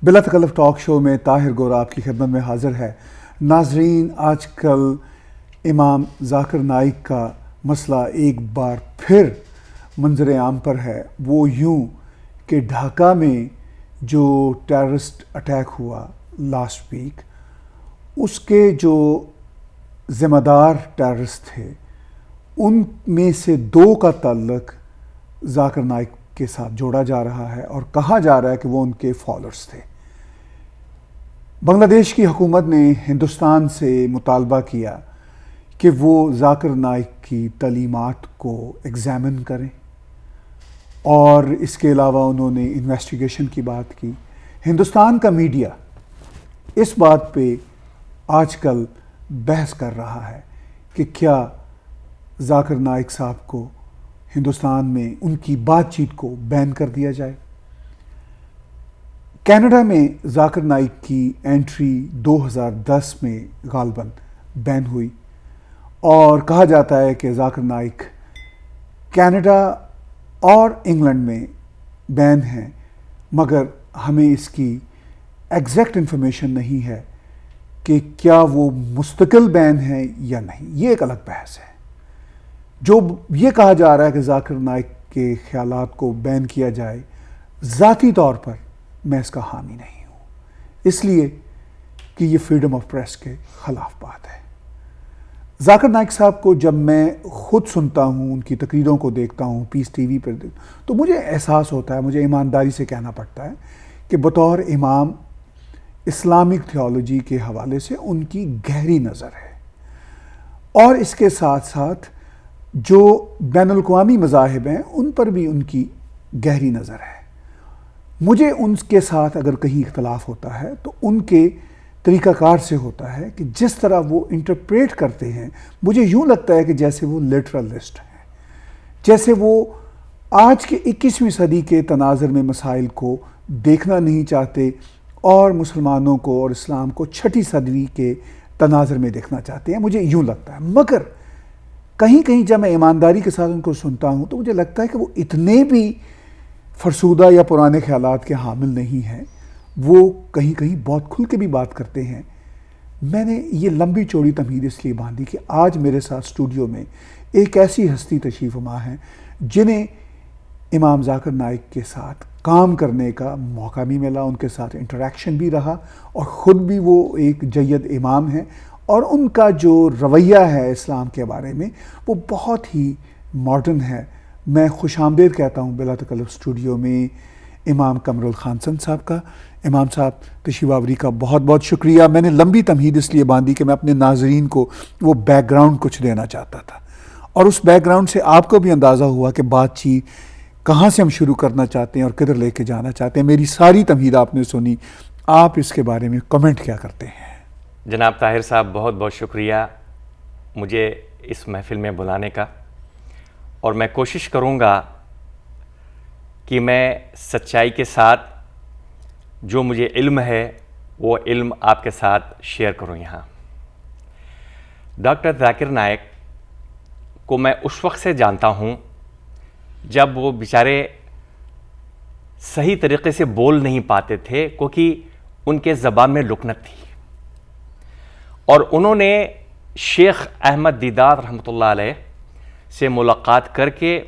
بلا تکلف talk show میں طاہر گورا آپ کی خدمت میں حاضر ہے۔ ناظرین، آج کل امام ذاکر نائک کا مسئلہ ایک بار پھر منظر عام پر ہے۔ وہ یوں کہ ڈھاکہ میں جو ٹیررسٹ اٹیک ہوا لاسٹ ویک، اس کے جو ذمہ دار ٹیررسٹ تھے ان میں سے 2 کا تعلق ذاکر نائک کے ساتھ جوڑا جا رہا ہے اور کہا جا رہا ہے کہ وہ ان کے فالوورز تھے۔ بنگلہ دیش کی حکومت نے ہندوستان سے مطالبہ کیا کہ وہ ذاکر نائک کی تعلیمات کو ایگزامن کریں، اور اس کے علاوہ انہوں نے انویسٹیگیشن کی بات کی۔ ہندوستان کا میڈیا اس بات پہ آج کل بحث کر رہا ہے کہ کیا ذاکر نائک صاحب کو ہندوستان میں ان کی بات چیت کو بین کر دیا جائے۔ کینیڈا میں ذاکر نائک کی انٹری 2010 میں غالباً بین ہوئی، اور کہا جاتا ہے کہ ذاکر نائک کینیڈا اور انگلینڈ میں بین ہیں، مگر ہمیں اس کی ایگزیکٹ انفارمیشن نہیں ہے کہ کیا وہ مستقل بین ہیں یا نہیں۔ یہ ایک الگ بحث ہے۔ جو یہ کہا جا رہا ہے کہ ذاکر نائک کے خیالات کو بین کیا جائے، ذاتی طور پر میں اس کا حامی نہیں ہوں، اس لیے کہ یہ فریڈم آف پریس کے خلاف بات ہے۔ ذاکر نائک صاحب کو جب میں خود سنتا ہوں، ان کی تقریروں کو دیکھتا ہوں پیس ٹی وی پر، تو مجھے احساس ہوتا ہے، مجھے ایمانداری سے کہنا پڑتا ہے کہ بطور امام اسلامک تھیولوجی کے حوالے سے ان کی گہری نظر ہے، اور اس کے ساتھ ساتھ جو بین الاقوامی مذاہب ہیں ان پر بھی ان کی گہری نظر ہے۔ مجھے ان کے ساتھ اگر کہیں اختلاف ہوتا ہے تو ان کے طریقہ کار سے ہوتا ہے کہ جس طرح وہ انٹرپریٹ کرتے ہیں، مجھے یوں لگتا ہے کہ جیسے وہ لٹرلسٹ ہیں، جیسے وہ آج کے 21ویں صدی کے تناظر میں مسائل کو دیکھنا نہیں چاہتے اور مسلمانوں کو اور اسلام کو 6ٹھی صدی کے تناظر میں دیکھنا چاہتے ہیں۔ مجھے یوں لگتا ہے، مگر کہیں کہیں جب میں ایمانداری کے ساتھ ان کو سنتا ہوں تو مجھے لگتا ہے کہ وہ اتنے بھی فرسودہ یا پرانے خیالات کے حامل نہیں ہیں، وہ کہیں کہیں بہت کھل کے بھی بات کرتے ہیں۔ میں نے یہ لمبی چوڑی تمہید اس لیے باندھی کہ آج میرے ساتھ اسٹوڈیو میں ایک ایسی ہستی تشریف فرما ہیں جنہیں امام ذاکر نائک کے ساتھ کام کرنے کا موقع بھی ملا، ان کے ساتھ انٹریکشن بھی رہا، اور خود بھی وہ ایک جید امام ہیں، اور ان کا جو رویہ ہے اسلام کے بارے میں وہ بہت ہی ماڈرن ہے۔ میں خوش آمدید کہتا ہوں بلا تکلف اسٹوڈیو میں امام قمر الخان صاحب کا۔ امام صاحب تشریف آوری کا بہت بہت شکریہ۔ میں نے لمبی تمہید اس لیے باندھی کہ میں اپنے ناظرین کو وہ بیک گراؤنڈ کچھ دینا چاہتا تھا، اور اس بیک گراؤنڈ سے آپ کو بھی اندازہ ہوا کہ بات چیت کہاں سے ہم شروع کرنا چاہتے ہیں اور کدھر لے کے جانا چاہتے ہیں۔ میری ساری تمہید آپ نے سنی، آپ اس کے بارے میں کمنٹ کیا کرتے ہیں؟ جناب طاہر صاحب، بہت بہت شکریہ مجھے اس محفل میں بلانے کا، اور میں کوشش کروں گا کہ میں سچائی کے ساتھ جو مجھے علم ہے وہ علم آپ کے ساتھ شیئر کروں یہاں۔ ڈاکٹر ذاکر نائک کو میں اس وقت سے جانتا ہوں جب وہ بیچارے صحیح طریقے سے بول نہیں پاتے تھے، کیونکہ ان کے زبان میں لکنت تھی، اور انہوں نے شیخ احمد دیدار رحمۃ اللہ علیہ سے ملاقات کر کے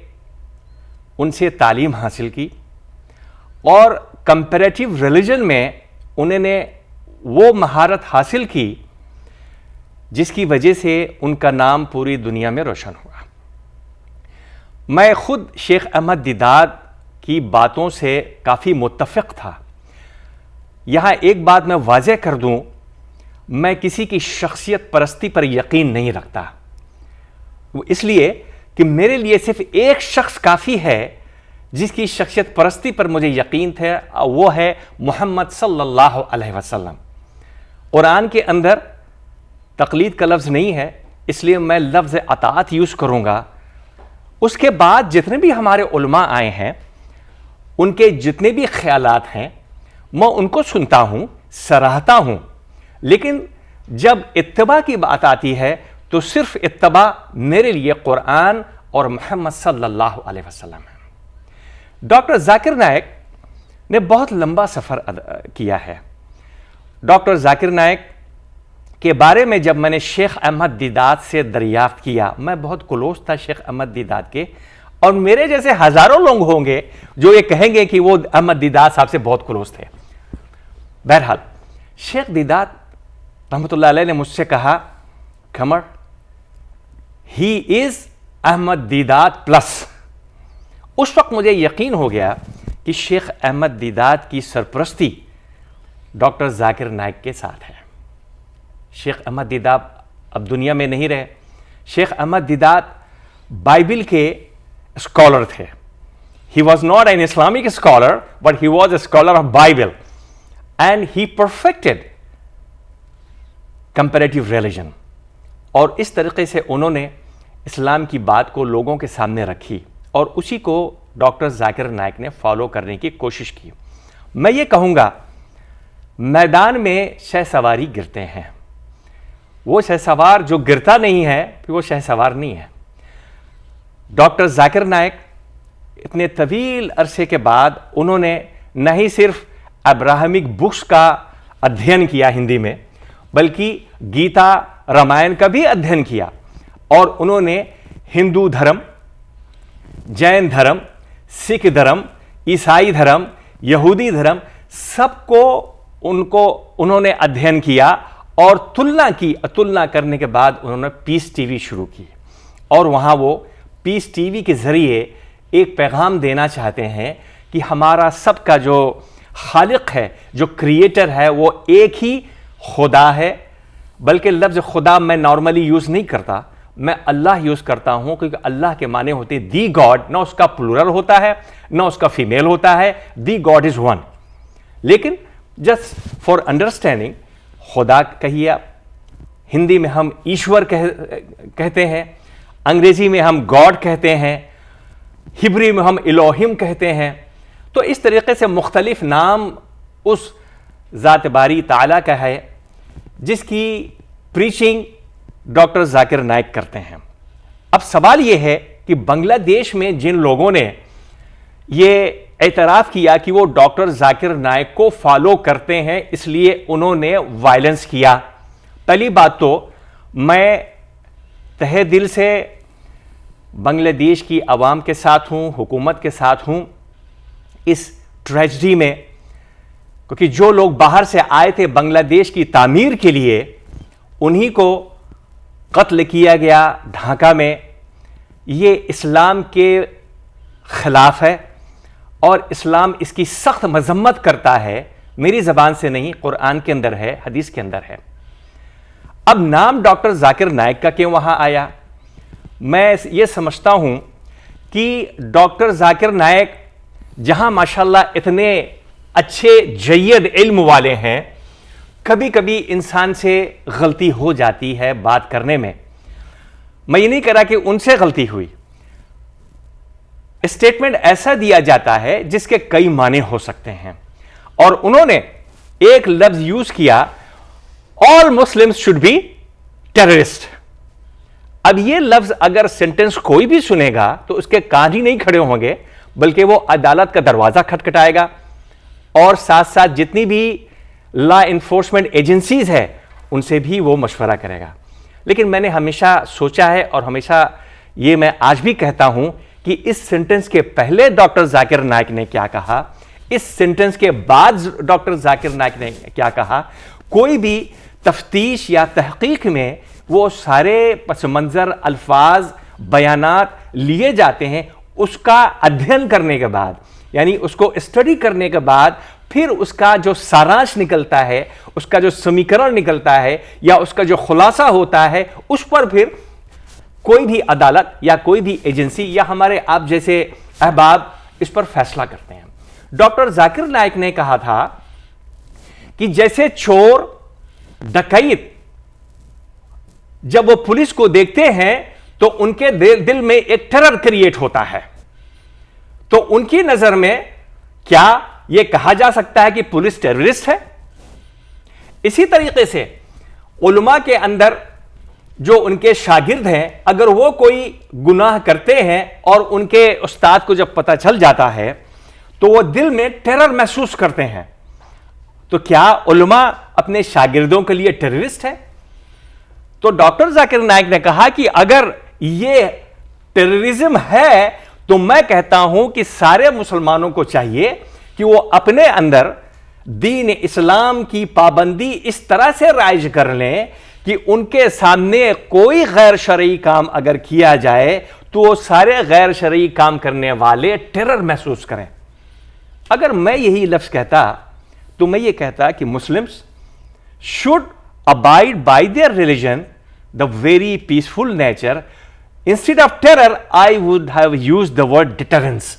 ان سے تعلیم حاصل کی، اور کمپیریٹیو ریلیجن میں انہوں نے وہ مہارت حاصل کی جس کی وجہ سے ان کا نام پوری دنیا میں روشن ہوا۔ میں خود شیخ احمد دیدار کی باتوں سے کافی متفق تھا۔ یہاں ایک بات میں واضح کر دوں، میں کسی کی شخصیت پرستی پر یقین نہیں رکھتا، اس لیے کہ میرے لیے صرف ایک شخص کافی ہے جس کی شخصیت پرستی پر مجھے یقین تھا، وہ ہے محمد صلی اللہ علیہ وسلم۔ قرآن کے اندر تقلید کا لفظ نہیں ہے، اس لیے میں لفظ اطاعت یوز کروں گا۔ اس کے بعد جتنے بھی ہمارے علماء آئے ہیں، ان کے جتنے بھی خیالات ہیں میں ان کو سنتا ہوں، سراہتا ہوں، لیکن جب اتباع کی بات آتی ہے تو صرف اتباع میرے لیے قرآن اور محمد صلی اللہ علیہ وسلم ہے۔ ڈاکٹر ذاکر نائک نے بہت لمبا سفر کیا ہے. ڈاکٹر ذاکر نائک کے بارے میں جب میں نے شیخ احمد دیدات سے دریافت کیا، میں بہت کلوز تھا شیخ احمد دیدات کے، اور میرے جیسے ہزاروں لوگ ہوں گے جو یہ کہیں گے کہ وہ احمد دیدات صاحب سے بہت کلوز تھے. بہرحال شیخ دیدات رحمۃ اللہ علیہ نے مجھ سے کہا، قمر ہی از احمد دیدات پلس. اس وقت مجھے یقین ہو گیا کہ شیخ احمد دیدات کی سرپرستی ڈاکٹر ذاکر نائک کے ساتھ ہے. شیخ احمد دیدات اب دنیا میں نہیں رہے. شیخ احمد دیدات بائبل کے اسکالر تھے. He was not an Islamic scholar, but he was a scholar of Bible. And he perfected comparative religion. اور اس طریقے سے انہوں نے اسلام کی بات کو لوگوں کے سامنے رکھی، اور اسی کو ڈاکٹر ذاکر نائک نے فالو کرنے کی کوشش کی. میں یہ کہوں گا، میدان میں شہ سواری گرتے ہیں. وہ شہ سوار جو گرتا نہیں ہے پھر وہ شہ سوار نہیں ہے. ڈاکٹر ذاکر نائک اتنے طویل عرصے کے بعد انہوں نے نہ ہی صرف ابراہمک بکس کا ادھین کیا ہندی میں، بلکہ گیتا رامائن کا بھی ادھین کیا، اور انہوں نے ہندو دھرم، جین دھرم، سکھ دھرم، عیسائی دھرم، یہودی دھرم، سب کو انہوں نے ادھین کیا اور تلنا کرنے کے بعد انہوں نے پیس ٹی وی شروع کی. اور وہاں وہ پیس ٹی وی کے ذریعے ایک پیغام دینا چاہتے ہیں کہ ہمارا سب کا جو خالق ہے، جو کریٹر ہے، وہ ایک ہی خدا ہے. بلکہ لفظ خدا میں نارملی یوز نہیں کرتا، میں اللہ یوز کرتا ہوں، کیونکہ اللہ کے معنی ہوتے دی گاڈ. نہ اس کا پلورل ہوتا ہے نہ اس کا فیمیل ہوتا ہے. The God is one. لیکن جسٹ فار انڈرسٹینڈنگ، خدا کہیے آپ، ہندی میں ہم ایشور کہتے ہیں، انگریزی میں ہم گاڈ کہتے ہیں، ہبری میں ہم الوہیم کہتے ہیں. تو اس طریقے سے مختلف نام اس ذات باری تعالیٰ کا ہے جس کی پریچنگ ڈاکٹر ذاکر نائک کرتے ہیں. اب سوال یہ ہے کہ بنگلہ دیش میں جن لوگوں نے یہ اعتراف کیا کہ وہ ڈاکٹر ذاکر نائک کو فالو کرتے ہیں، اس لیے انہوں نے وائلنس کیا. پہلی بات تو میں تہہ دل سے بنگلہ دیش کی عوام کے ساتھ ہوں، حکومت کے ساتھ ہوں اس ٹریجڈی میں، کیونکہ جو لوگ باہر سے آئے تھے بنگلہ دیش کی تعمیر کے لیے، انہی کو قتل کیا گیا ڈھاکہ میں. یہ اسلام کے خلاف ہے اور اسلام اس کی سخت مذمت کرتا ہے. میری زبان سے نہیں، قرآن کے اندر ہے، حدیث کے اندر ہے. اب نام ڈاکٹر ذاکر نائک کا کیوں وہاں آیا؟ میں یہ سمجھتا ہوں کہ ڈاکٹر ذاکر نائک جہاں ماشاءاللہ اتنے اچھے جید علم والے ہیں، کبھی کبھی انسان سے غلطی ہو جاتی ہے بات کرنے میں. میں یہ نہیں کہہ رہا کہ ان سے غلطی ہوئی. اسٹیٹمنٹ ایسا دیا جاتا ہے جس کے کئی معنی ہو سکتے ہیں، اور انہوں نے ایک لفظ یوز کیا، all Muslims should be terrorist. اب یہ لفظ اگر سینٹنس کوئی بھی سنے گا تو اس کے کان ہی نہیں کھڑے ہوں گے، بلکہ وہ عدالت کا دروازہ کھٹکھٹائے گا، اور ساتھ ساتھ جتنی بھی لا انفورسمنٹ ایجنسیز ہے ان سے بھی وہ مشورہ کرے گا. لیکن میں نے ہمیشہ سوچا ہے، اور ہمیشہ یہ میں آج بھی کہتا ہوں، کہ اس سینٹنس کے پہلے ڈاکٹر ذاکر نائک نے کیا کہا، اس سینٹنس کے بعد ڈاکٹر ذاکر نائک نے کیا کہا، کوئی بھی تفتیش یا تحقیق میں وہ سارے پس منظر الفاظ بیانات لیے جاتے ہیں. اس کا ادھین کرنے کے بعد، یعنی اس کو اسٹڈی کرنے کے بعد، پھر اس کا جو سارانش نکلتا ہے، اس کا جو سمیکرن نکلتا ہے، یا اس کا جو خلاصہ ہوتا ہے، اس پر پھر کوئی بھی عدالت یا کوئی بھی ایجنسی یا ہمارے آپ جیسے احباب اس پر فیصلہ کرتے ہیں. ڈاکٹر ذاکر نائک نے کہا تھا کہ جیسے چور، ڈکیت جب وہ پولیس کو دیکھتے ہیں تو ان کے دل میں ایک ٹیرر کریٹ ہوتا ہے، تو ان کی نظر میں کیا یہ کہا جا سکتا ہے کہ پولیس ٹیررسٹ ہے؟ اسی طریقے سے علماء کے اندر جو ان کے شاگرد ہیں، اگر وہ کوئی گناہ کرتے ہیں اور ان کے استاد کو جب پتہ چل جاتا ہے تو وہ دل میں ٹیرر محسوس کرتے ہیں. تو کیا علماء اپنے شاگردوں کے لیے ٹیررسٹ ہے؟ تو ڈاکٹر ذاکر نائک نے کہا کہ اگر یہ ٹیررزم ہے تو میں کہتا ہوں کہ سارے مسلمانوں کو چاہیے کہ وہ اپنے اندر دین اسلام کی پابندی اس طرح سے رائج کر لیں کہ ان کے سامنے کوئی غیر شرعی کام اگر کیا جائے تو وہ سارے غیر شرعی کام کرنے والے ٹیرر محسوس کریں. اگر میں یہی لفظ کہتا تو میں یہ کہتا کہ Muslims should abide by their religion, the very peaceful nature. Instead of terror, I would have used the word deterrence,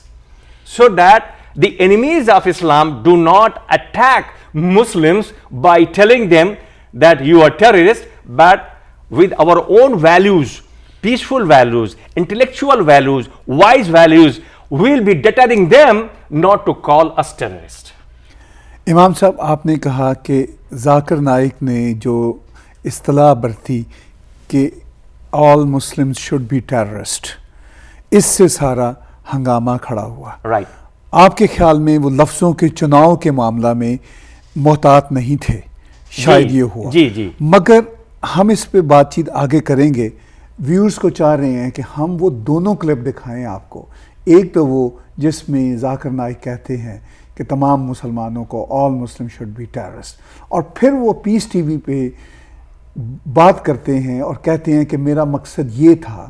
so that the enemies of Islam do not attack Muslims by telling them that you are terrorists, but with our own values, peaceful values, intellectual values, wise values, we will be deterring them not to call us terrorists. امام صاحب آپ نے کہا کہ ذاکر نائک نے جو اصطلاح برتی کہ آل مسلمز شوڈ بی ٹیررسٹ، اس سے سارا ہنگامہ کھڑا ہوا. Right. آپ کے خیال میں وہ لفظوں کے چناؤ کے معاملہ میں محتاط نہیں تھے، شاید یہ ہوا. جی مگر ہم اس پہ بات چیت آگے کریں گے. ویورز کو چاہ رہے ہیں کہ ہم وہ دونوں کلپ دکھائیں آپ کو. ایک تو وہ جس میں ذاکر نائک کہتے ہیں کہ تمام مسلمانوں کو آل مسلم شوڈ بی ٹیررسٹ، اور پھر وہ پیس ٹی وی پہ بات کرتے ہیں اور کہتے ہیں کہ میرا مقصد یہ تھا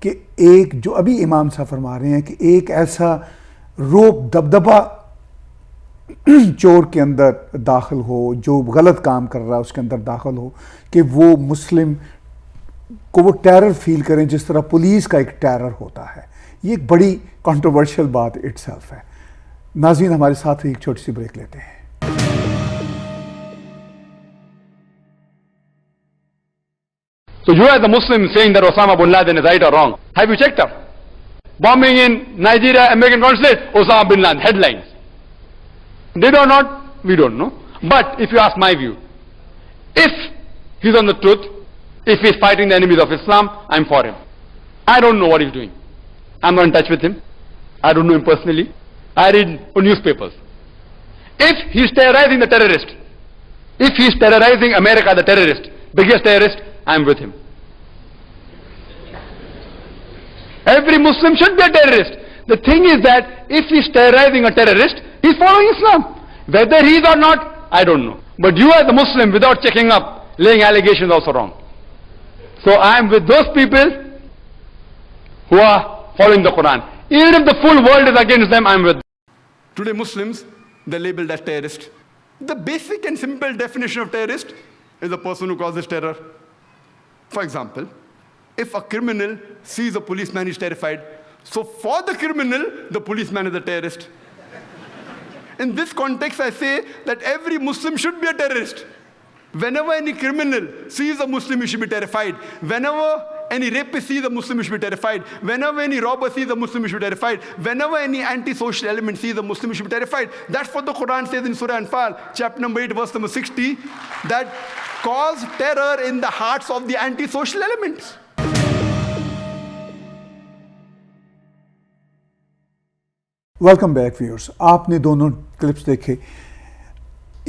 کہ ایک جو ابھی امام صاحب فرما رہے ہیں کہ ایک ایسا روب دبدبا چور کے اندر داخل ہو، جو غلط کام کر رہا ہے اس کے اندر داخل ہو، کہ وہ مسلم کو وہ ٹیرر فیل کریں جس طرح پولیس کا ایک ٹیرر ہوتا ہے. یہ ایک بڑی کنٹروورشل بات اٹ سیلف ہے. ناظرین ہمارے ساتھ ایک چھوٹی سی بریک لیتے ہیں. So you as a Muslim saying that Osama bin Laden is right or wrong, have you checked up? Bombing in Nigeria, American consulate, Osama bin Laden, headlines. Did or not? We don't know. But if you ask my view, if he's on the truth, if he's fighting the enemies of Islam, I'm for him. I don't know what he's doing. I'm not in touch with him. I don't know him personally. I read newspapers. If he's terrorizing the terrorist, if he's terrorizing America, the terrorist, biggest terrorist, I'm with him. Every Muslim should be a terrorist. The thing is that if he's terrorizing a terrorist, he's following Islam. Whether he is or not, I don't know. But you as a Muslim, without checking up, laying allegations also wrong. So I am with those people who are following the Quran. Even if the full world is against them, I am with them. Today Muslims, they're labeled as terrorists. The basic and simple definition of terrorist is a person who causes terror. For example, if a criminal sees a policeman, he's terrified. So for the criminal, the policeman is a terrorist. In this context, I say that every Muslim should be a terrorist. Whenever any criminal sees a Muslim, he should be terrified. Whenever any rapist sees a Muslim, he should be terrified. Whenever any robber sees a Muslim, he should be terrified. Whenever any anti-social element sees a Muslim, he should be terrified. That's what the Quran says in Surah Anfal, chapter number 8, verse number 60, that cause terror in the hearts of the anti-social elements. Welcome back viewers. آپ نے دونوں clips دیکھے.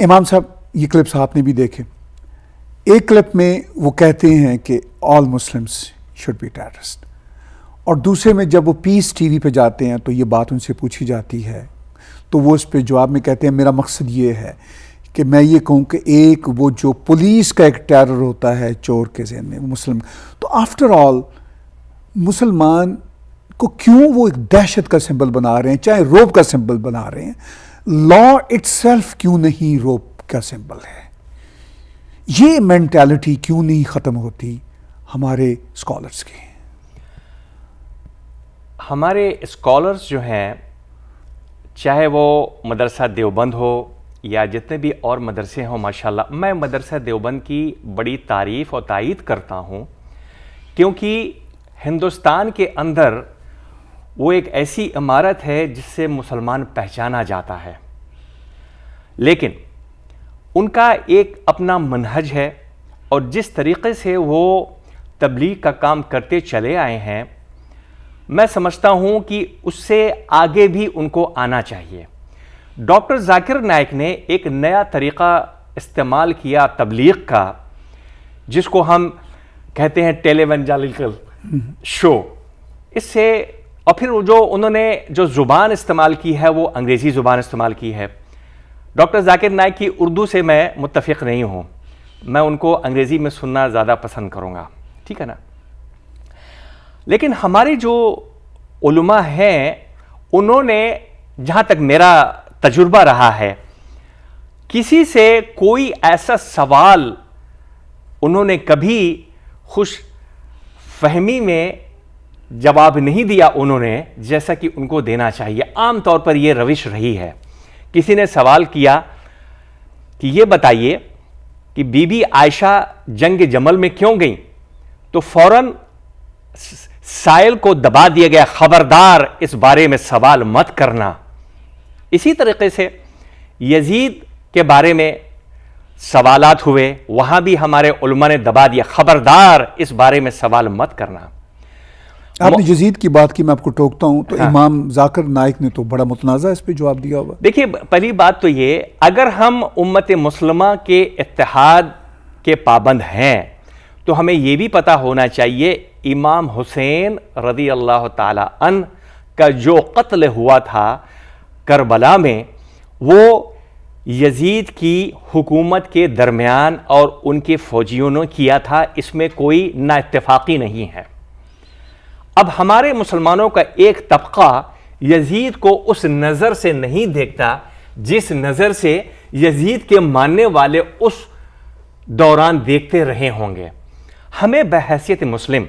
امام صاحب یہ clips آپ نے بھی دیکھے. ایک کلپ میں وہ کہتے ہیں کہ all Muslims should be terrorist, اور دوسرے میں جب وہ پیس ٹی وی پہ جاتے ہیں تو یہ بات ان سے پوچھی جاتی ہے تو وہ اس پہ جواب میں کہتے ہیں میرا مقصد یہ ہے کہ میں یہ کہوں کہ ایک وہ جو پولیس کا ایک ٹیرر ہوتا ہے چور کے ذہن میں، وہ مسلم. تو آفٹر آل مسلمان کو کیوں وہ ایک دہشت کا سمبل بنا رہے ہیں، چاہے روب کا سمبل بنا رہے ہیں؟ لا اٹ سیلف کیوں نہیں روب کا سمبل ہے؟ یہ مینٹالٹی کیوں نہیں ختم ہوتی ہمارے اسکالرس کی؟ ہمارے اسکالرس جو ہیں، چاہے وہ مدرسہ دیوبند ہو یا جتنے بھی اور مدرسے ہوں، ماشاءاللہ میں مدرسہ دیوبند کی بڑی تعریف اور تائید کرتا ہوں، کیونکہ ہندوستان کے اندر وہ ایک ایسی عمارت ہے جس سے مسلمان پہچانا جاتا ہے، لیکن ان کا ایک اپنا منہج ہے، اور جس طریقے سے وہ تبلیغ کا کام کرتے چلے آئے ہیں، میں سمجھتا ہوں کہ اس سے آگے بھی ان کو آنا چاہیے. ڈاکٹر ذاکر نائک نے ایک نیا طریقہ استعمال کیا تبلیغ کا، جس کو ہم کہتے ہیں ٹیلی ایونجیلیکل شو. اس سے اور پھر جو انہوں نے جو زبان استعمال کی ہے وہ انگریزی زبان استعمال کی ہے. ڈاکٹر ذاکر نائک کی اردو سے میں متفق نہیں ہوں، میں ان کو انگریزی میں سننا زیادہ پسند کروں گا، ٹھیک ہے نا. لیکن ہماری جو علماء ہیں انہوں نے، جہاں تک میرا تجربہ رہا ہے، کسی سے کوئی ایسا سوال انہوں نے کبھی خوش فہمی میں جواب نہیں دیا انہوں نے جیسا کہ ان کو دینا چاہیے. عام طور پر یہ روش رہی ہے. کسی نے سوال کیا کہ یہ بتائیے کہ بی بی عائشہ جنگ جمل میں کیوں گئیں، تو فوراً سائل کو دبا دیا گیا، خبردار اس بارے میں سوال مت کرنا. اسی طریقے سے یزید کے بارے میں سوالات ہوئے، وہاں بھی ہمارے علماء نے دبا دیا، خبردار اس بارے میں سوال مت کرنا. آپ نے یزید کی بات کی، میں آپ کو ٹوکتا ہوں، تو امام ذاکر نائک نے تو بڑا متنازع اس پہ جواب دیا ہوگا. دیکھیے، پہلی بات تو یہ، اگر ہم امت مسلمہ کے اتحاد کے پابند ہیں تو ہمیں یہ بھی پتہ ہونا چاہیے امام حسین رضی اللہ تعالی عنہ کا جو قتل ہوا تھا کربلا میں، وہ یزید کی حکومت کے درمیان اور ان کے فوجیوں نے کیا تھا. اس میں کوئی نا اتفاقی نہیں ہے. اب ہمارے مسلمانوں کا ایک طبقہ یزید کو اس نظر سے نہیں دیکھتا جس نظر سے یزید کے ماننے والے اس دوران دیکھتے رہے ہوں گے. ہمیں بحیثیت مسلم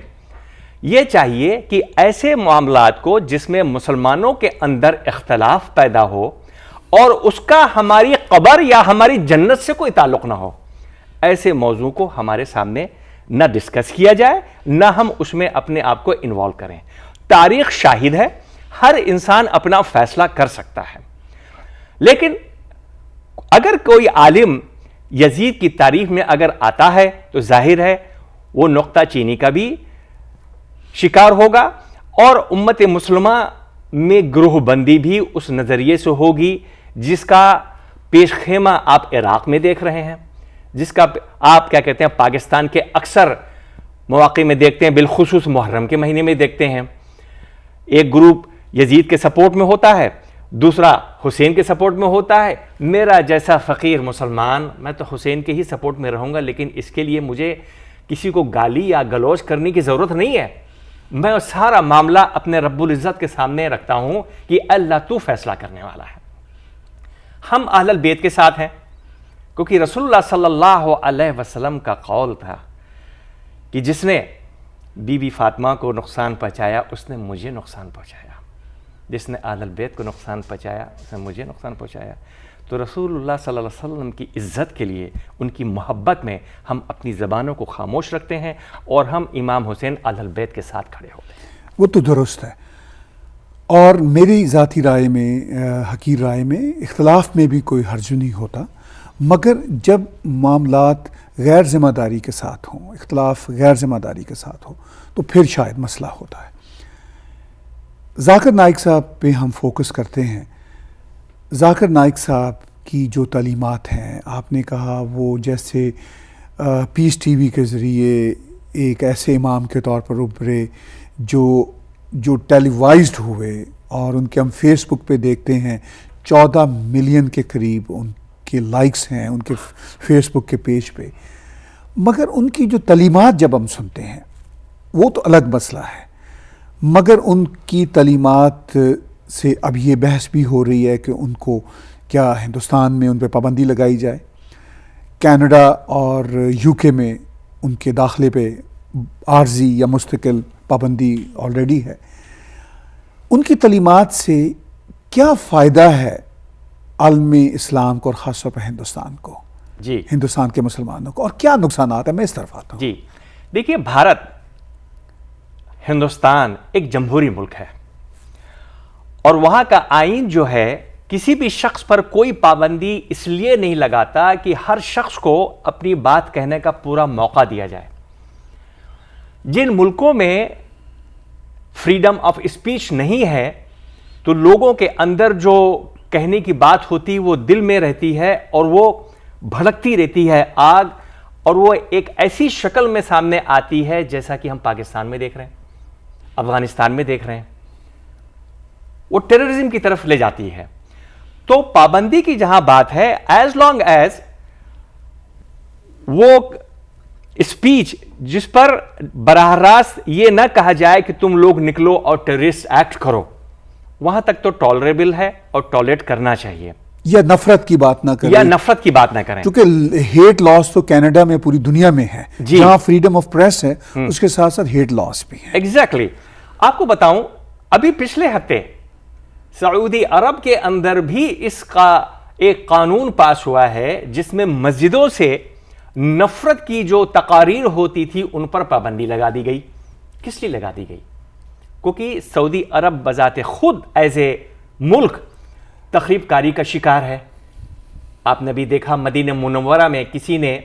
یہ چاہیے کہ ایسے معاملات کو جس میں مسلمانوں کے اندر اختلاف پیدا ہو اور اس کا ہماری قبر یا ہماری جنت سے کوئی تعلق نہ ہو، ایسے موضوع کو ہمارے سامنے نہ ڈسکس کیا جائے، نہ ہم اس میں اپنے آپ کو انوالو کریں. تاریخ شاہد ہے، ہر انسان اپنا فیصلہ کر سکتا ہے. لیکن اگر کوئی عالم یزید کی تاریخ میں اگر آتا ہے تو ظاہر ہے وہ نقطہ چینی کا بھی شکار ہوگا، اور امت مسلمہ میں گروہ بندی بھی اس نظریے سے ہوگی جس کا پیش خیمہ آپ عراق میں دیکھ رہے ہیں، جس کا آپ کیا کہتے ہیں پاکستان کے اکثر مواقع میں دیکھتے ہیں، بالخصوص محرم کے مہینے میں دیکھتے ہیں. ایک گروپ یزید کے سپورٹ میں ہوتا ہے، دوسرا حسین کے سپورٹ میں ہوتا ہے. میرا جیسا فقیر مسلمان، میں تو حسین کے ہی سپورٹ میں رہوں گا، لیکن اس کے لیے مجھے کسی کو گالی یا گلوچ کرنے کی ضرورت نہیں ہے. میں سارا معاملہ اپنے رب العزت کے سامنے رکھتا ہوں کہ اللہ تو فیصلہ کرنے والا ہے. ہم اہل البیت کے ساتھ ہیں، کیونکہ رسول اللہ صلی اللہ علیہ وسلم کا قول تھا کہ جس نے بی بی فاطمہ کو نقصان پہنچایا اس نے مجھے نقصان پہنچایا، جس نے اہل البیت کو نقصان پہنچایا اس نے مجھے نقصان پہنچایا. تو رسول اللہ صلی اللہ علیہ وسلم کی عزت کے لیے، ان کی محبت میں ہم اپنی زبانوں کو خاموش رکھتے ہیں اور ہم امام حسین اہل البیت کے ساتھ کھڑے ہوتے ہیں. وہ تو درست ہے. اور میری ذاتی رائے میں، حقیر رائے میں، اختلاف میں بھی کوئی حرج نہیں ہوتا، مگر جب معاملات غیر ذمہ داری کے ساتھ ہوں، اختلاف غیر ذمہ داری کے ساتھ ہو، تو پھر شاید مسئلہ ہوتا ہے. ذاکر نائک صاحب پہ ہم فوکس کرتے ہیں. ذاکر نائک صاحب کی جو تعلیمات ہیں، آپ نے کہا وہ جیسے پیس ٹی وی کے ذریعے ایک ایسے امام کے طور پر ابھرے جو ٹیلی وائزڈ ہوئے، اور ان کے ہم فیس بک پہ دیکھتے ہیں 14 ملین کے قریب ان کے لائکس ہیں ان کے فیس بک کے پیج پہ. مگر ان کی جو تعلیمات جب ہم سنتے ہیں وہ تو الگ مسئلہ ہے، مگر ان کی تعلیمات سے اب یہ بحث بھی ہو رہی ہے کہ ان کو کیا ہندوستان میں ان پہ پابندی لگائی جائے. کینیڈا اور یو کے میں ان کے داخلے پہ عارضی یا مستقل پابندی آلریڈی ہے. ان کی تعلیمات سے کیا فائدہ ہے عالم اسلام کو اور خاص طور پر ہندوستان کو، جی ہندوستان کے مسلمانوں کو، اور کیا نقصانات ہیں؟ میں اس طرف آتا ہوں. جی دیکھیے، بھارت، ہندوستان ایک جمہوری ملک ہے، اور وہاں کا آئین جو ہے کسی بھی شخص پر کوئی پابندی اس لیے نہیں لگاتا کہ ہر شخص کو اپنی بات کہنے کا پورا موقع دیا جائے. جن ملکوں میں فریڈم آف اسپیچ نہیں ہے تو لوگوں کے اندر جو کہنے کی بات ہوتی وہ دل میں رہتی ہے اور وہ بھڑکتی رہتی ہے آگ, اور وہ ایک ایسی شکل میں سامنے آتی ہے جیسا کہ ہم پاکستان میں دیکھ رہے ہیں, افغانستان میں دیکھ رہے ہیں, وہ ٹیررزم کی طرف لے جاتی ہے. تو پابندی کی جہاں بات ہے, ایز لانگ ایز وہ اسپیچ جس پر براہ راست یہ نہ کہا جائے کہ تم لوگ نکلو اور ٹیررسٹ ایکٹ کرو, وہاں تک تو ٹالریبل ہے اور ٹالریٹ کرنا چاہیے, یا نفرت کی بات نہ کریں, یا نفرت کی بات نہ کریں. کیونکہ ہیٹ لاس تو کینیڈا میں پوری دنیا میں ہے, جی. جہاں فریڈم آف پریس ہے اس کے ساتھ ساتھ ہیٹ لاس بھی ہے. ایگزیکٹلی. آپ کو بتاؤں, ابھی پچھلے ہفتے سعودی عرب کے اندر بھی اس کا ایک قانون پاس ہوا ہے جس میں مسجدوں سے نفرت کی جو تقاریر ہوتی تھی ان پر پابندی لگا دی گئی. کس لیے لگا دی گئی؟ کیونکہ سعودی عرب بذات خود ایز اے ملک تخریب کاری کا شکار ہے. آپ نے بھی دیکھا مدینہ منورہ میں کسی نے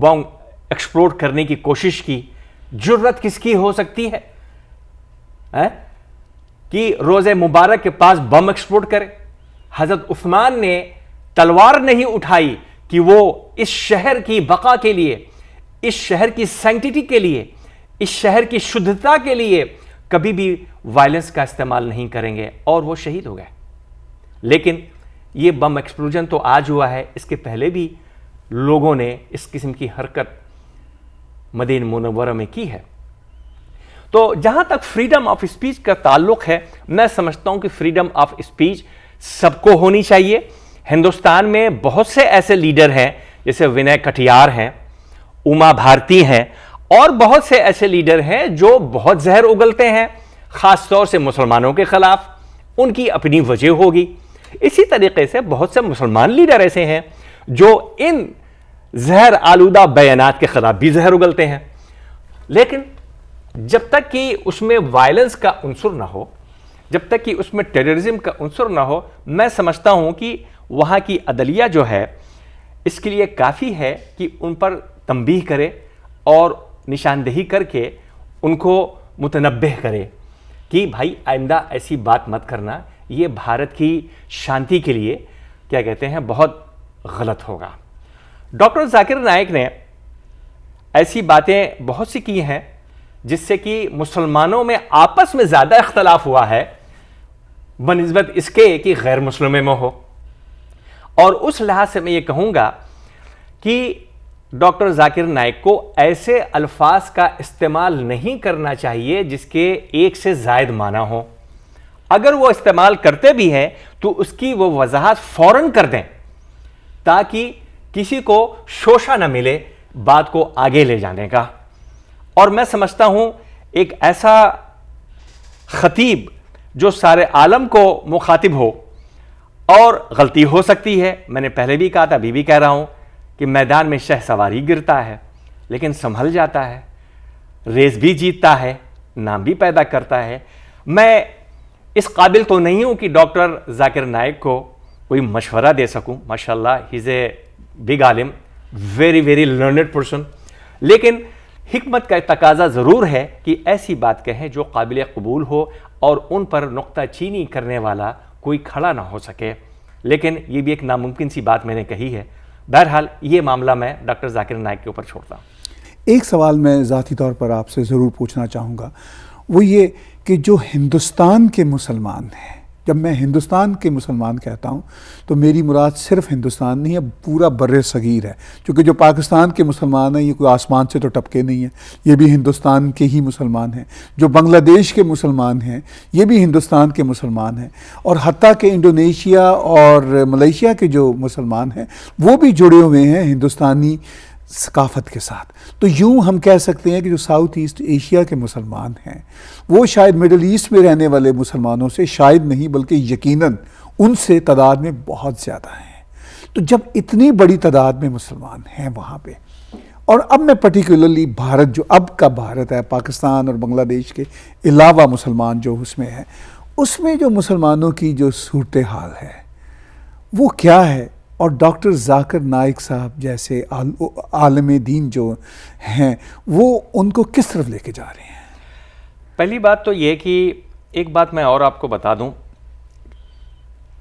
بم ایکسپلوڈ کرنے کی کوشش کی. جرت کس کی ہو سکتی ہے کہ روزہ مبارک کے پاس بم ایکسپلوڈ کرے؟ حضرت عثمان نے تلوار نہیں اٹھائی کہ وہ اس شہر کی بقا کے لیے, اس شہر کی سینکٹیٹی کے لیے, اس شہر کی شدھتا کے لیے کبھی بھی وائلنس کا استعمال نہیں کریں گے, اور وہ شہید ہو گئے. لیکن یہ بم ایکسپلوژن تو آج ہوا ہے, اس کے پہلے بھی لوگوں نے اس قسم کی حرکت مدینہ منورہ میں کی ہے. تو جہاں تک فریڈم آف اسپیچ کا تعلق ہے, میں سمجھتا ہوں کہ فریڈم آف اسپیچ سب کو ہونی چاہیے. ہندوستان میں بہت سے ایسے لیڈر ہیں جیسے ونے کٹیار ہیں, اما بھارتی ہیں, اور بہت سے ایسے لیڈر ہیں جو بہت زہر اگلتے ہیں, خاص طور سے مسلمانوں کے خلاف. ان کی اپنی وجہ ہوگی. اسی طریقے سے بہت سے مسلمان لیڈر ایسے ہیں جو ان زہر آلودہ بیانات کے خلاف بھی زہر اگلتے ہیں. لیکن جب تک کہ اس میں وائلنس کا عنصر نہ ہو, جب تک کہ اس میں ٹیررزم کا عنصر نہ ہو, میں سمجھتا ہوں کہ وہاں کی عدلیہ جو ہے اس کے لیے کافی ہے کہ ان پر تنبیہ کرے اور نشاندہی کر کے ان کو متنبہ کرے کہ بھائی آئندہ ایسی بات مت کرنا, یہ بھارت کی شانتی کے لیے کیا کہتے ہیں بہت غلط ہوگا. ڈاکٹر ذاکر نائک نے ایسی باتیں بہت سی کی ہیں جس سے کہ مسلمانوں میں آپس میں زیادہ اختلاف ہوا ہے بنسبت اس کے کہ غیر مسلموں میں ہو. اور اس لحاظ سے میں یہ کہوں گا کہ ڈاکٹر ذاکر نائک کو ایسے الفاظ کا استعمال نہیں کرنا چاہیے جس کے ایک سے زائد معنی ہو. اگر وہ استعمال کرتے بھی ہیں تو اس کی وہ وضاحت فوراً کر دیں تاکہ کسی کو شوشہ نہ ملے بات کو آگے لے جانے کا. اور میں سمجھتا ہوں ایک ایسا خطیب جو سارے عالم کو مخاطب ہو, اور غلطی ہو سکتی ہے, میں نے پہلے بھی کہا تھا ابھی بھی کہہ رہا ہوں کہ میدان میں شہ سواری گرتا ہے لیکن سنبھل جاتا ہے, ریس بھی جیتتا ہے, نام بھی پیدا کرتا ہے. میں اس قابل تو نہیں ہوں کہ ڈاکٹر ذاکر نائک کو کوئی مشورہ دے سکوں. ماشاءاللہ ہی از اے بگ عالم, ویری ویری لرنڈ پرسن, لیکن حکمت کا تقاضا ضرور ہے کہ ایسی بات کہیں جو قابل قبول ہو اور ان پر نقطہ چینی کرنے والا کوئی کھڑا نہ ہو سکے. لیکن یہ بھی ایک ناممکن سی بات میں نے کہی ہے. بہرحال یہ معاملہ میں ڈاکٹر ذاکر نائک کے اوپر چھوڑتا ہوں. ایک سوال میں ذاتی طور پر آپ سے ضرور پوچھنا چاہوں گا, وہ یہ کہ جو ہندوستان کے مسلمان ہیں, جب میں ہندوستان کے مسلمان کہتا ہوں تو میری مراد صرف ہندوستان نہیں ہے, پورا بر صغیر ہے, کیونکہ جو پاکستان کے مسلمان ہیں یہ کوئی آسمان سے تو ٹپکے نہیں ہیں, یہ بھی ہندوستان کے ہی مسلمان ہیں. جو بنگلہ دیش کے مسلمان ہیں یہ بھی ہندوستان کے مسلمان ہیں, اور حتیٰ کہ انڈونیشیا اور ملیشیا کے جو مسلمان ہیں وہ بھی جڑے ہوئے ہیں ہندوستانی ثقافت کے ساتھ. تو یوں ہم کہہ سکتے ہیں کہ جو ساؤتھ ایسٹ ایشیا کے مسلمان ہیں وہ شاید مڈل ایسٹ میں رہنے والے مسلمانوں سے شاید نہیں بلکہ یقیناً ان سے تعداد میں بہت زیادہ ہیں. تو جب اتنی بڑی تعداد میں مسلمان ہیں وہاں پہ, اور اب میں پرٹیکولرلی بھارت, جو اب کا بھارت ہے, پاکستان اور بنگلہ دیش کے علاوہ مسلمان جو اس میں ہیں, اس میں جو مسلمانوں کی جو صورتحال ہے وہ کیا ہے, اور ڈاکٹر ذاکر نائک صاحب جیسے عالم دین جو ہیں وہ ان کو کس طرف لے کے جا رہے ہیں؟ پہلی بات تو یہ کہ ایک بات میں اور آپ کو بتا دوں,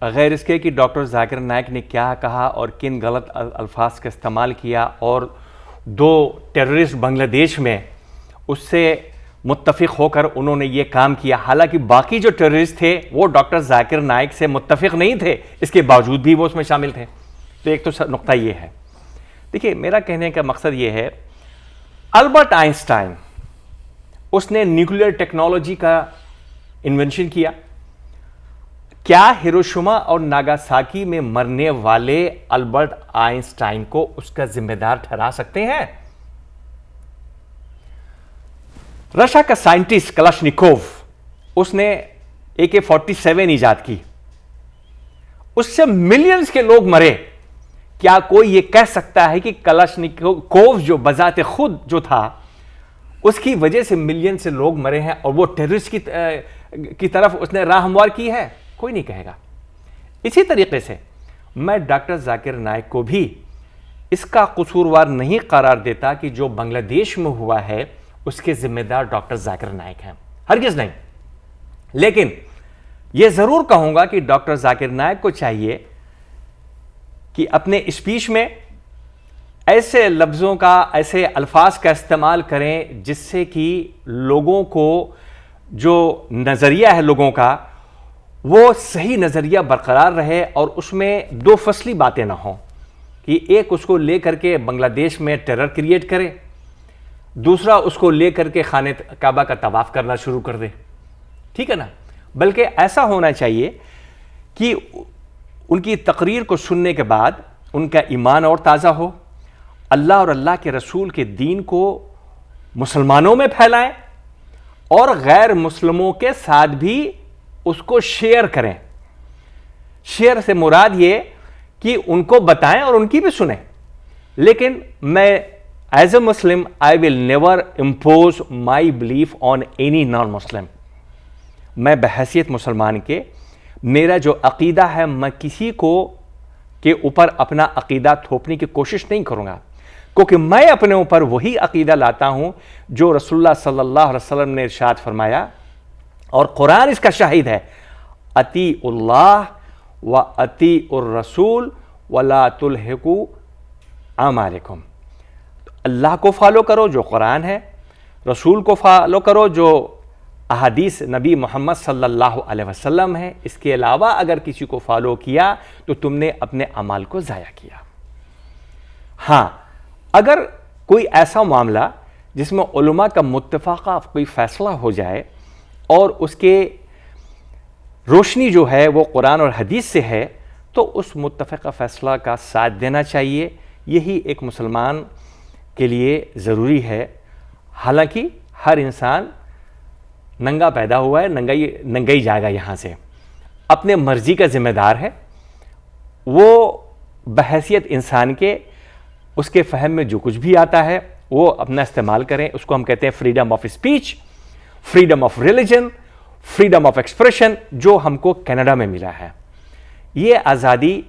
غیر اس کے کہ ڈاکٹر ذاکر نائک نے کیا کہا اور کن غلط الفاظ کا استعمال کیا، اور 2 ٹیررسٹ بنگلہ دیش میں اس سے متفق ہو کر انہوں نے یہ کام کیا، حالانکہ باقی جو ٹیررسٹ تھے وہ ڈاکٹر ذاکر نائک سے متفق نہیں تھے، اس کے باوجود بھی وہ اس میں شامل تھے۔ تو ایک تو نقطہ یہ ہے۔ دیکھیے، میرا کہنے کا مقصد یہ ہے، البرٹ آئنسٹائن اس نے نیوکلیئر ٹیکنالوجی کا انوینشن کیا۔ کیا ہیروشیما اور ناگاساکی میں مرنے والے البرٹ آئنسٹائن کو اس کا ذمہ دار ٹھہرا سکتے ہیں؟ رشیا کا سائنٹسٹ کلاشنکوف، اس نے AK-47 ایجاد کی، اس سے ملینز کے لوگ مرے۔ کیا کوئی یہ کہہ سکتا ہے کہ کلاشنکوف جو بذات خود جو تھا اس کی وجہ سے ملین سے لوگ مرے ہیں اور وہ ٹیررسٹ کی طرف اس نے راہ ہموار کی ہے؟ کوئی نہیں کہے گا۔ اسی طریقے سے میں ڈاکٹر ذاکر نائک کو بھی اس کا قصوروار نہیں قرار دیتا کہ جو بنگلہ دیش میں ہوا ہے اس کے ذمہ دار ڈاکٹر ذاکر نائک ہیں، ہرگز نہیں۔ لیکن یہ ضرور کہوں گا کہ ڈاکٹر ذاکر نائک کو چاہیے کہ اپنے اسپیچ میں ایسے لفظوں کا، ایسے الفاظ کا استعمال کریں جس سے کہ لوگوں کو جو نظریہ ہے لوگوں کا وہ صحیح نظریہ برقرار رہے، اور اس میں 2 فصلی باتیں نہ ہوں کہ ایک اس کو لے کر کے بنگلہ دیش میں ٹیرر کریٹ کرے، دوسرا اس کو لے کر کے خانہ کعبہ کا طواف کرنا شروع کر دے، ٹھیک ہے نا؟ بلکہ ایسا ہونا چاہیے کہ ان کی تقریر کو سننے کے بعد ان کا ایمان اور تازہ ہو، اللہ اور اللہ کے رسول کے دین کو مسلمانوں میں پھیلائیں اور غیر مسلموں کے ساتھ بھی اس کو شیئر کریں۔ شیئر سے مراد یہ کہ ان کو بتائیں اور ان کی بھی سنیں۔ لیکن میں as a Muslim I will never impose my belief on any non Muslim. میں بحیثیت مسلمان کے، میرا جو عقیدہ ہے میں کسی کو کے اوپر اپنا عقیدہ تھوپنے کی کوشش نہیں کروں گا، کیونکہ میں اپنے اوپر وہی عقیدہ لاتا ہوں جو رسول اللہ صلی اللہ علیہ وسلم نے ارشاد فرمایا، اور قرآن اس کا شاہد ہے، اطیعوا اللہ و اطیعوا الرسول ولا تلحقوا اعمالکم۔ اللہ کو فالو کرو جو قرآن ہے، رسول کو فالو کرو جو احادیث نبی محمد صلی اللہ علیہ وسلم ہے، اس کے علاوہ اگر کسی کو فالو کیا تو تم نے اپنے اعمال کو ضائع کیا۔ ہاں، اگر کوئی ایسا معاملہ جس میں علماء کا متفقہ کوئی فیصلہ ہو جائے اور اس کے روشنی جو ہے وہ قرآن اور حدیث سے ہے، تو اس متفقہ فیصلہ کا ساتھ دینا چاہیے۔ یہی ایک مسلمان کے لیے ضروری ہے۔ حالانکہ ہر انسان ننگا پیدا ہوا ہے، ننگا ہی جائے گا یہاں سے، اپنے مرضی کا ذمہ دار ہے۔ وہ بحیثیت انسان کے، اس کے فہم میں جو کچھ بھی آتا ہے وہ اپنا استعمال کریں۔ اس کو ہم کہتے ہیں freedom of speech, freedom of religion, freedom of expression, جو ہم کو کینیڈا میں ملا ہے۔ یہ آزادی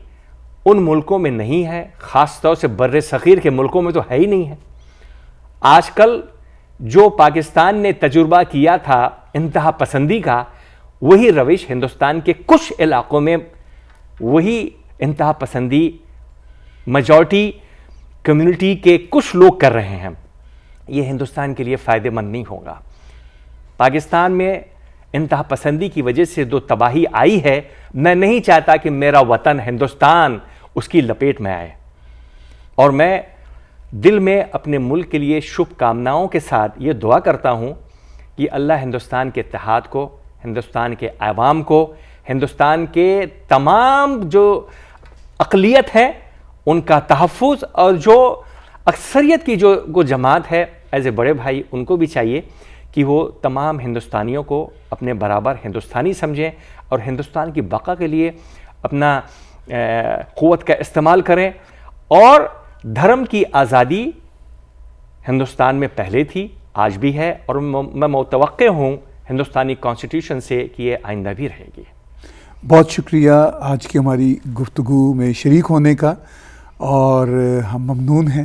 ان ملکوں میں نہیں ہے، خاص طور سے بر صغیر کے ملکوں میں تو ہے ہی نہیں ہے۔ آج کل جو پاکستان نے تجربہ کیا تھا انتہا پسندی کا، وہی روش ہندوستان کے کچھ علاقوں میں وہی انتہا پسندی میجورٹی کمیونٹی کے کچھ لوگ کر رہے ہیں۔ یہ ہندوستان کے لیے فائدہ مند نہیں ہوگا۔ پاکستان میں انتہا پسندی کی وجہ سے جو تباہی آئی ہے، میں نہیں چاہتا کہ میرا وطن ہندوستان اس کی لپیٹ میں آئے، اور میں دل میں اپنے ملک کے لیے شبھ کامناؤں کے ساتھ یہ دعا کرتا ہوں کہ اللہ ہندوستان کے اتحاد کو، ہندوستان کے عوام کو، ہندوستان کے تمام جو اقلیت ہیں ان کا تحفظ، اور جو اکثریت کی جو جماعت ہے ایز اے بڑے بھائی، ان کو بھی چاہیے کہ وہ تمام ہندوستانیوں کو اپنے برابر ہندوستانی سمجھیں اور ہندوستان کی بقا کے لیے اپنا قوت کا استعمال کریں۔ اور دھرم کی آزادی ہندوستان میں پہلے تھی، آج بھی ہے، اور میں متوقع ہوں ہندوستانی کانسٹیٹیوشن سے کہ یہ آئندہ بھی رہے گی۔ بہت شکریہ آج کی ہماری گفتگو میں شریک ہونے کا، اور ہم ممنون ہیں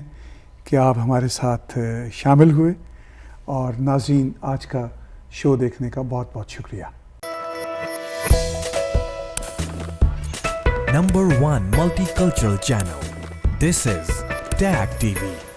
کہ آپ ہمارے ساتھ شامل ہوئے، اور ناظرین آج کا شو دیکھنے کا بہت بہت شکریہ۔ number 1 multicultural channel. This is TAG TV.